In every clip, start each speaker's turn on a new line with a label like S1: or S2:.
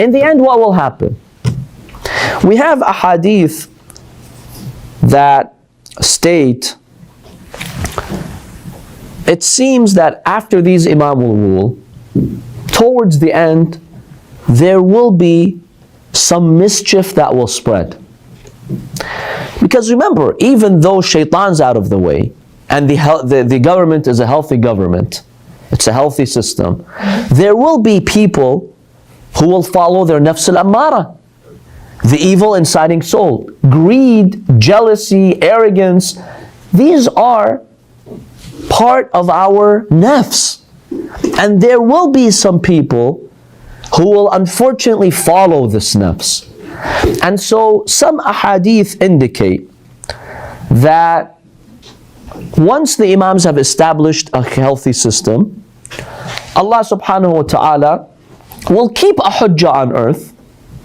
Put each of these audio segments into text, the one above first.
S1: in the end, what will happen? We have a hadith that state, it seems that after these Imam will rule, towards the end, there will be some mischief that will spread. Because remember, even though shaitan's out of the way, and the government is a healthy government, it's a healthy system, there will be people who will follow their nafs al-ammara, the evil inciting soul. Greed, jealousy, arrogance, these are part of our nafs. And there will be some people who will unfortunately follow this nafs. And so some ahadith indicate that once the Imams have established a healthy system, Allah subhanahu wa ta'ala will keep a hujjah on earth.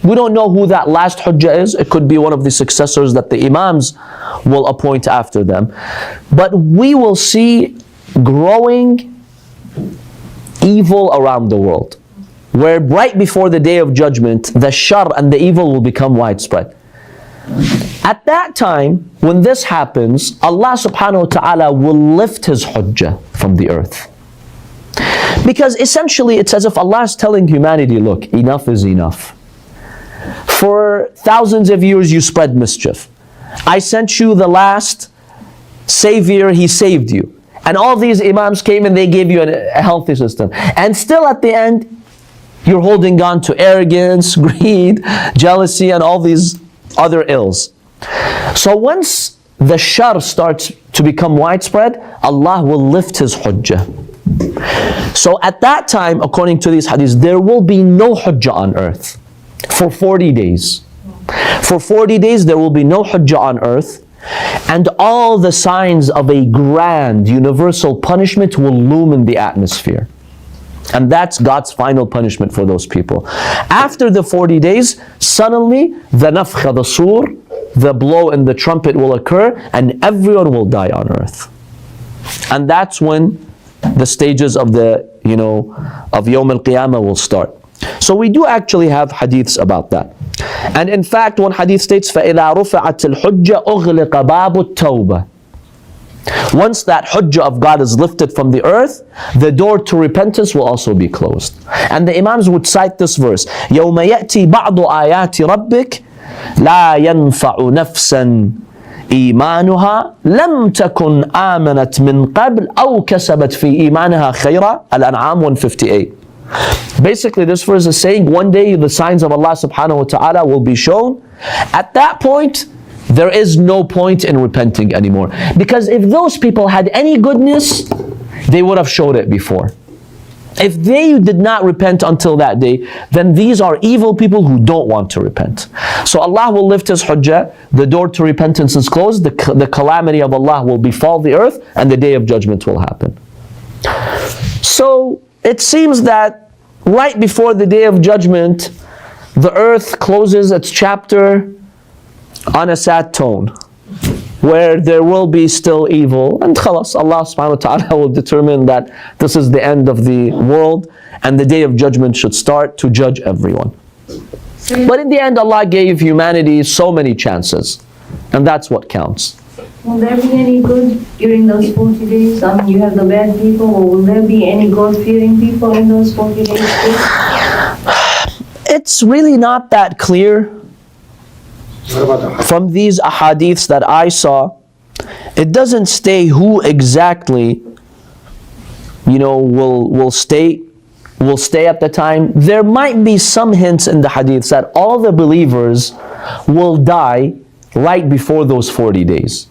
S1: We don't know who that last hujjah is. It could be one of the successors that the Imams will appoint after them. But we will see growing evil around the world, where right before the day of judgment, the Sharr and the evil will become widespread. At that time, when this happens, Allah subhanahu wa ta'ala will lift His Hujjah from the earth. Because essentially it's as if Allah is telling humanity, look, enough is enough. For thousands of years you spread mischief. I sent you the last Savior, He saved you. And all these Imams came and they gave you a healthy system. And still at the end, you're holding on to arrogance, greed, jealousy, and all these other ills. So once the Sharr starts to become widespread, Allah will lift His Hujjah. So at that time, according to these hadiths, there will be no Hujjah on earth for 40 days. For 40 days there will be no Hujjah on earth, and all the signs of a grand universal punishment will loom in the atmosphere. And that's God's final punishment for those people. After the 40 days, suddenly the nafkha, the sur, the blow in the trumpet will occur, and everyone will die on earth. And that's when the stages of the, of Yawm al-Qiyamah will start. So we do actually have hadiths about that. And in fact, one hadith states, فَإِذَا رُفِعَتِ الْحُجَّةُ أُغْلِقَ بَابُ التَّوْبَةِ. Once that hujjah of God is lifted from the earth, the door to repentance will also be closed. And the Imams would cite this verse, يَوْمَ يَأْتِي بَعْضُ آيَاتِ رَبِّكَ لَا يَنْفَعُ نَفْسًا إِيمَانُهَا لَمْ تَكُنْ آمَنَتْ مِنْ قَبْلِ أَوْ كَسَبَتْ فِي إِيمَانِهَا خَيْرًا. Al-An'am 158. Basically, this verse is saying one day the signs of Allah subhanahu wa ta'ala will be shown. At that point, there is no point in repenting anymore. Because if those people had any goodness, they would have showed it before. If they did not repent until that day, then these are evil people who don't want to repent. So Allah will lift His Hujjah, the door to repentance is closed, the calamity of Allah will befall the earth, and the day of judgment will happen. So it seems that right before the day of judgment, the earth closes its chapter on a sad tone, where there will be still evil, and khalas, Allah subhanahu wa ta'ala will determine that this is the end of the world, and the day of judgment should start to judge everyone. But in the end, Allah gave humanity so many chances, and that's what counts.
S2: Will there be any good during those 40 days? You have the bad people, or will there be any God-fearing people in those 40 days too?
S1: It's really not that clear. From these ahadiths that I saw, it doesn't say who exactly, will stay at the time. There might be some hints in the hadiths that all the believers will die right before those 40 days.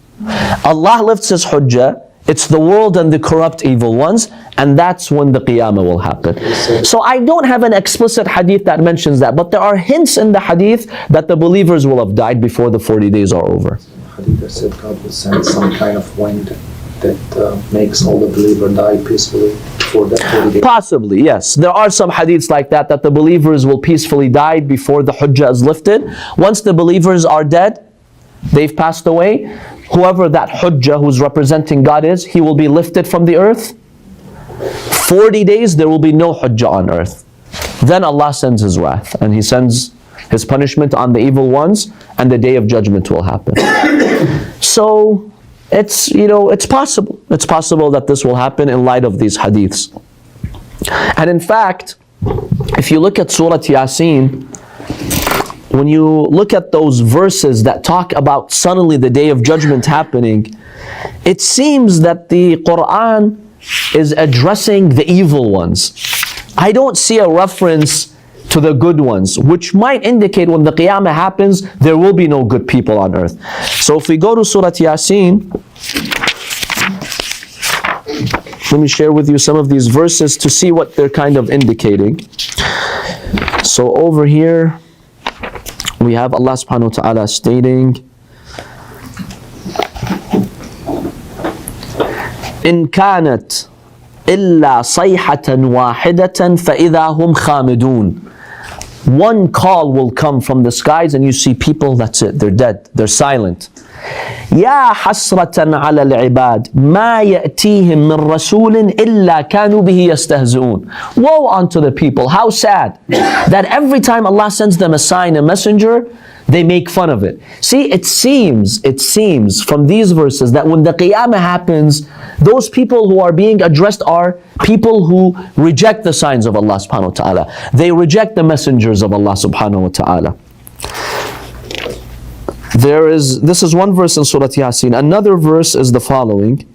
S1: Allah lifts His Hujjah, it's the world and the corrupt evil ones, and that's when the Qiyamah will happen. So I don't have an explicit hadith that mentions that, but there are hints in the hadith that the believers will have died before the 40 days are over.
S3: Hadith that said God will send some kind of wind that makes all the believers die peacefully for that 40 days.
S1: Possibly, yes. There are some hadiths like that the believers will peacefully die before the Hujjah is lifted. Once the believers are dead, they've passed away, whoever that Hujjah who's representing God is, he will be lifted from the earth. 40 days there will be no Hujjah on earth. then Allah sends His wrath, and He sends His punishment on the evil ones, and the day of judgment will happen. So it's, it's possible. It's possible that this will happen in light of these hadiths. And in fact, if you look at Surah Yaseen, when you look at those verses that talk about suddenly the day of judgment happening, it seems that the Qur'an is addressing the evil ones. I don't see a reference to the good ones, which might indicate when the Qiyamah happens, there will be no good people on earth. So if we go to Surah Yaseen, let me share with you some of these verses to see what they're kind of indicating. So over here, we have Allah subhanahu wa ta'ala stating, إن كانت إلا صيحة واحدة فإذا هم خامدون. One call will come from the skies and you see people, that's it, they're dead, they're silent. يا حسرة على العباد ما يأتيهم من رسول إلا كانوا به يستهزئون. Woe unto the people, how sad that every time Allah sends them a sign, a messenger, they make fun of it. See, it seems from these verses that when the Qiyamah happens, those people who are being addressed are people who reject the signs of Allah subhanahu wa ta'ala. They reject the messengers of Allah subhanahu wa ta'ala. This is one verse in Surah Yaseen. Another verse is the following.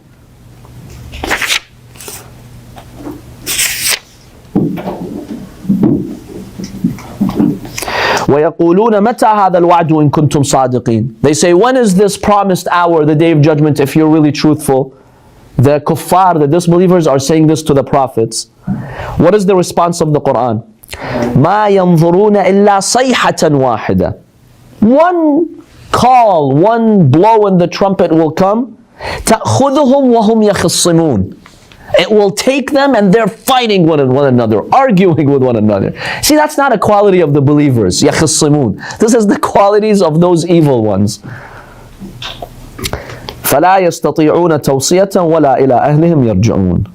S1: وَيَقُولُونَ مَتَى هَذَا الْوَعْدُ إِن كُنْتُمْ صَادِقِينَ. They say, when is this promised hour, the day of judgment, if you're really truthful? The kuffar, the disbelievers, are saying this to the prophets. What is the response of the Qur'an? مَا يَنظُرُونَ إِلَّا صَيْحَةً وَاحِدَةً. One call, one blow in the trumpet will come. تَأْخُذُهُمْ وَهُمْ يَخِصِّمُونَ. It will take them and they're fighting one another, arguing with one another. See, that's not a quality of the believers. يَخِصِّمُونَ. This is the qualities of those evil ones. فَلَا يَسْتَطِيعُونَ تَوْصِيَةً وَلَا إِلَىٰ أَهْلِهِمْ يَرْجِعُونَ.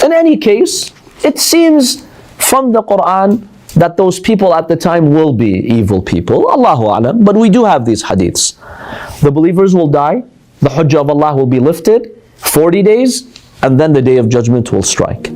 S1: In any case, it seems from the Qur'an that those people at the time will be evil people. Allahu A'lam. But we do have these hadiths. The believers will die, the Hujjah of Allah will be lifted, 40 days, and then the day of judgment will strike.